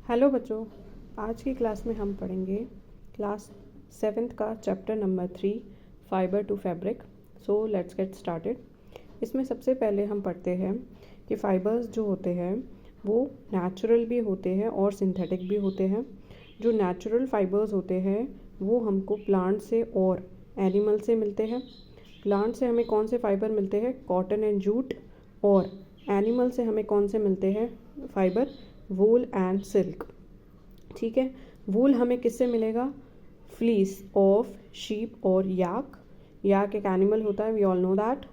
Hello बच्चों, आज की क्लास में हम पढ़ेंगे क्लास 7th का chapter number 3 fibre to fabric. So let's get started. इसमें सबसे पहले हम पढ़ते हैं कि फाइबर्स जो होते हैं वो नेचुरल भी होते हैं और सिंथेटिक भी होते हैं। जो नेचुरल फाइबर्स होते हैं वो हमको प्लांट से और एनिमल से मिलते हैं। प्लांट से हमें कौन से फाइबर मिलते हैं? Cotton and jute. और एनिमल से हमें कौन से मिलते हैं फाइबर? Wool and silk. ठीक है, वूल हमें किससे मिलेगा? फ्लीस ऑफ शीप और याक। याक एक एनिमल होता है, वी ऑल नो दैट।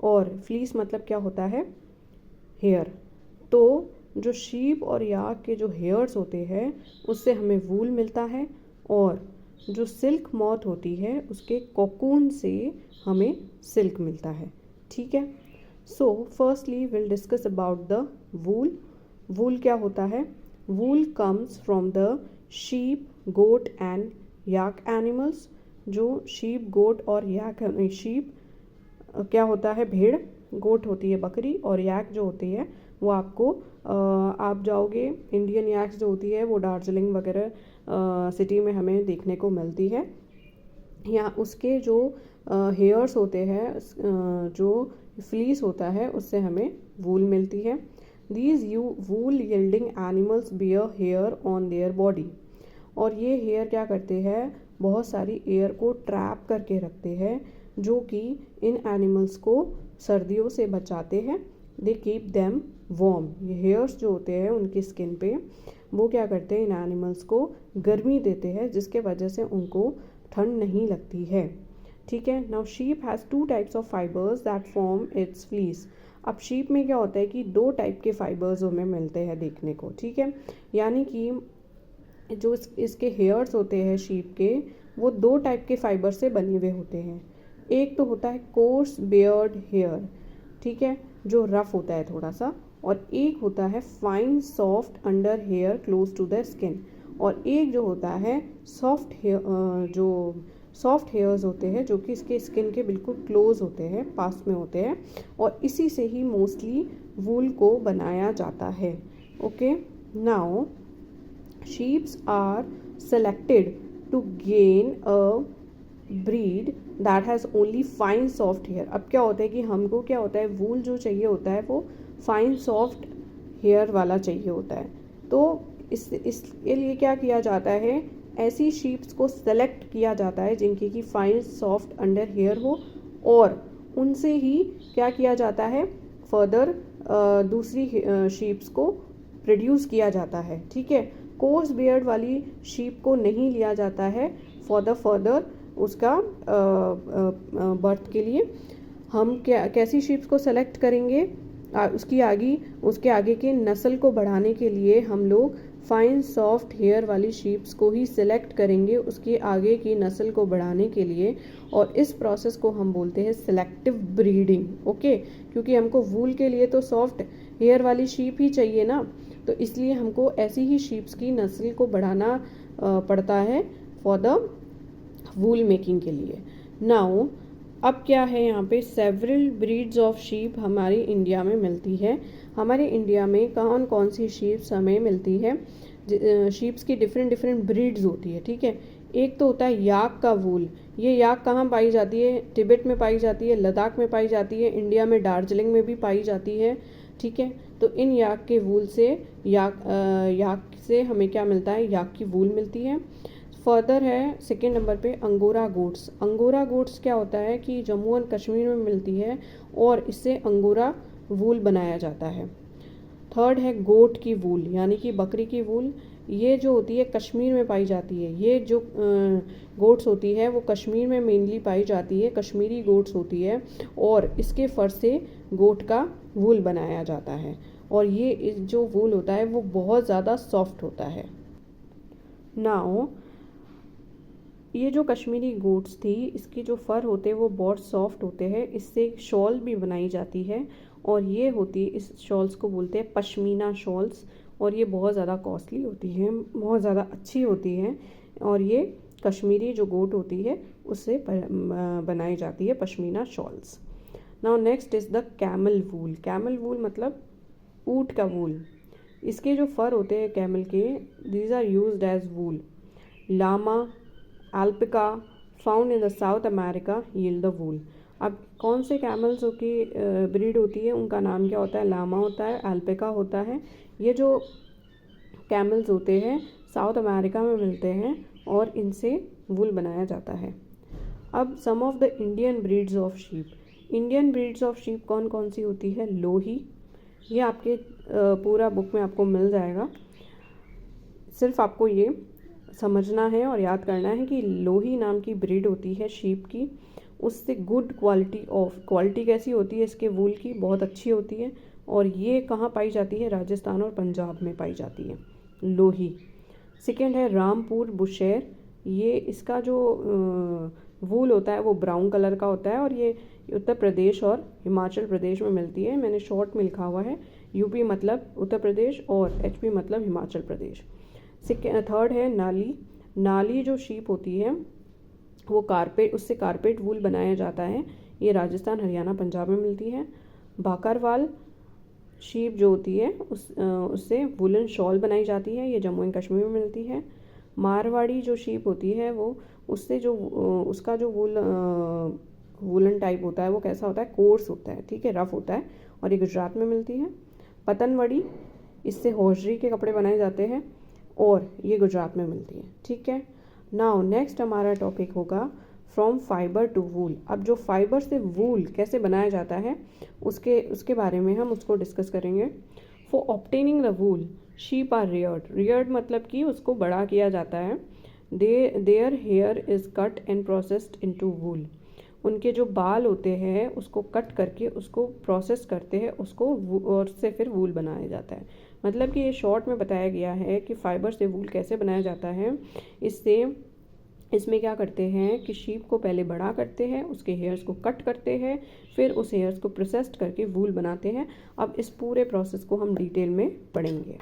और फ्लीस मतलब क्या होता है? हेयर। तो जो शीप और याक के जो हेयर्स होते हैं उससे हमें वूल मिलता है, और जो सिल्क मॉथ होती है उसके कोकून से हमें सिल्क मिलता है। ठीक है, so firstly will discuss about the wool. Wool क्या होता है? Wool comes from the sheep, goat and yak animals. जो शीप, गोट और याक, शीप क्या होता है? भेड़। गोट होती है बकरी, और याक जो होती है वो आपको आप जाओगे, इंडियन याक्स जो होती है वो दार्जिलिंग वगैरह सिटी में हमें देखने को मिलती है। या उसके जो हेयर्स होते हैं, जो फ्लीस होता है उससे हमें वूल मिलती है। These wool yielding animals bear hair on their body। और ये हेयर क्या करते हैं? बहुत सारी एयर को ट्रैप करके रखते हैं, जो कि इन एनिमल्स को सर्दियों से बचाते हैं। They keep them warm. ये हेयर्स जो होते हैं उनकी स्किन पे वो क्या करते हैं? इन एनिमल्स को गर्मी देते हैं, जिसके वजह से उनको ठंड नहीं लगती है। ठीक है, now sheep has 2 types of fibres that form it's fleece. अब शीप में क्या होता है कि 2 टाइप के फाइबर्स हमें मिलते हैं देखने को। ठीक है, यानी कि जो इसके हेयर्स होते हैं शीप के, वो 2 टाइप के फाइबर से बने हुए होते हैं। एक तो होता है कोर्स बेयर्ड हेयर, ठीक है, जो रफ होता है थोड़ा सा। और एक होता है fine soft under hair close to the skin. और एक जो होता है सॉफ्ट हेयर, जो सॉफ्ट हेयर्स होते हैं जो कि इसके स्किन के बिल्कुल क्लोज होते हैं, पास में होते हैं। और इसी से ही मोस्टली वूल को बनाया जाता है। Okay, now sheeps are selected to gain a breed that has only fine soft hair. अब क्या होता है कि हमको क्या होता है, वूल जो चाहिए होता है वो फाइन सॉफ्ट हेयर वाला चाहिए होता है। तो इसके लिए क्या किया जाता है? ऐसी शीप्स को सेलेक्ट किया जाता है जिनकी की फाइन सॉफ्ट अंडर हेयर हो, और उनसे ही क्या किया जाता है? फर्दर दूसरी शीप्स को प्रोड्यूस किया जाता है। ठीक है, कोर्स बियर्ड वाली शीप को नहीं लिया जाता है फॉर द फर्दर उसका बर्थ के लिए। हम कैसी शीप्स को सेलेक्ट करेंगे? उसके आगे के नस्ल को बढ़ाने के लिए हम लोग फाइन सॉफ्ट हेयर वाली शीप्स को ही सिलेक्ट करेंगे उसके आगे की नस्ल को बढ़ाने के लिए। और इस प्रोसेस को हम बोलते हैं सिलेक्टिव ब्रीडिंग। ओके, क्योंकि हमको वूल के लिए तो सॉफ्ट हेयर वाली शीप ही चाहिए ना, तो इसलिए हमको ऐसी ही शीप्स की नस्ल को बढ़ाना पड़ता है फॉर द वूल मेकिंग के लिए। नाउ अब क्या है, यहाँ पे सेवरल ब्रीड्स ऑफ शीप हमारी इंडिया में मिलती है। हमारे इंडिया में कौन कौन सी शीप्स हमें मिलती है? शीप्स की डिफरेंट डिफरेंट ब्रीड्स होती है। ठीक है, एक तो होता है याक का वूल। ये याक कहाँ पाई जाती है? तिब्बत में पाई जाती है, लद्दाख में पाई जाती है, इंडिया में दार्जिलिंग में भी पाई जाती है। ठीक है, तो इन याक के वूल से याक से हमें क्या मिलता है? याक की वूल मिलती है। फर्दर है सेकेंड नंबर पे अंगोरा गोट्स। अंगोरा गोट्स क्या होता है कि जम्मू एंड कश्मीर में मिलती है, और इससे अंगोरा वूल बनाया जाता है। थर्ड है गोट की वूल, यानी कि बकरी की वूल। ये जो होती है कश्मीर में पाई जाती है। ये जो गोट्स होती है वो कश्मीर में मेनली पाई जाती है, कश्मीरी गोट्स होती है, और इसके फर से गोट का वूल बनाया जाता है। और ये जो वूल होता है वो बहुत ज़्यादा सॉफ्ट होता है। नाउ ये जो कश्मीरी गोट्स थी, इसके जो फर होते हैं वो बहुत सॉफ्ट होते हैं, इससे शॉल भी बनाई जाती है। और ये होती है, इस शॉल्स को बोलते हैं पश्मीना शॉल्स। और ये बहुत ज़्यादा कॉस्टली होती है, बहुत ज़्यादा अच्छी होती है। और ये कश्मीरी जो गोट होती है उससे बनाई जाती है pashmina shawls. Now next is the camel wool. Camel wool मतलब ऊँट का वूल। इसके जो फर होते हैं कैमल के, these are used as wool. Llama, alpaca found in the South America yield the wool. अब कौन से कैमल्स की ब्रीड होती है, उनका नाम क्या होता है? लामा होता है, अल्पिका होता है। ये जो कैमल्स होते हैं साउथ अमेरिका में मिलते हैं और इनसे वूल बनाया जाता है। अब some of the Indian breeds of sheep. Indian breeds of sheep कौन कौन सी होती है? लोही, ये आपके पूरा बुक में आपको मिल जाएगा। सिर्फ आपको ये समझना है और याद करना है कि लोही नाम की ब्रीड होती है शीप की, उससे गुड क्वालिटी कैसी होती है इसके वूल की? बहुत अच्छी होती है। और ये कहाँ पाई जाती है? राजस्थान और पंजाब में पाई जाती है लोही। सेकेंड है रामपुर बुशेर। ये इसका जो वूल होता है वो ब्राउन कलर का होता है और ये उत्तर प्रदेश और हिमाचल प्रदेश में मिलती है। मैंने शॉर्ट में लिखा हुआ है, यूपी मतलब उत्तर प्रदेश और एचपी मतलब हिमाचल प्रदेश। थर्ड है नाली। नाली जो शीप होती है वो उससे कारपेट वूल बनाया जाता है। ये राजस्थान, हरियाणा, पंजाब में मिलती है। बाकरवाल शीप जो होती है उससे वुलन शॉल बनाई जाती है। ये जम्मू एंड कश्मीर में मिलती है। मारवाड़ी जो शीप होती है वो उससे जो उसका जो वुलन टाइप होता है वो कैसा होता है? कोर्स होता है, ठीक है, रफ होता है, और ये गुजरात में मिलती है। पतनवड़ी, इससे हौजरी के कपड़े बनाए जाते हैं और ये गुजरात में मिलती है, ठीक है। नाउ नेक्स्ट हमारा टॉपिक होगा फ्रॉम फाइबर टू वूल। अब जो फाइबर से वूल कैसे बनाया जाता है उसके बारे में हम उसको डिस्कस करेंगे। For obtaining the wool sheep are reared मतलब कि उसको बड़ा किया जाता है। Their hair is cut and processed into wool. उनके जो बाल होते हैं उसको कट करके उसको प्रोसेस करते हैं उसको, और उससे फिर वूल बनाया जाता है। मतलब कि ये शॉर्ट में बताया गया है कि फाइबर से वूल कैसे बनाया जाता है। इसमें क्या करते हैं कि शीप को पहले बड़ा करते हैं, उसके हेयर्स को कट करते हैं, फिर उस हेयर्स को प्रोसेस्ड करके वूल बनाते हैं। अब इस पूरे प्रोसेस को हम डिटेल में पढ़ेंगे।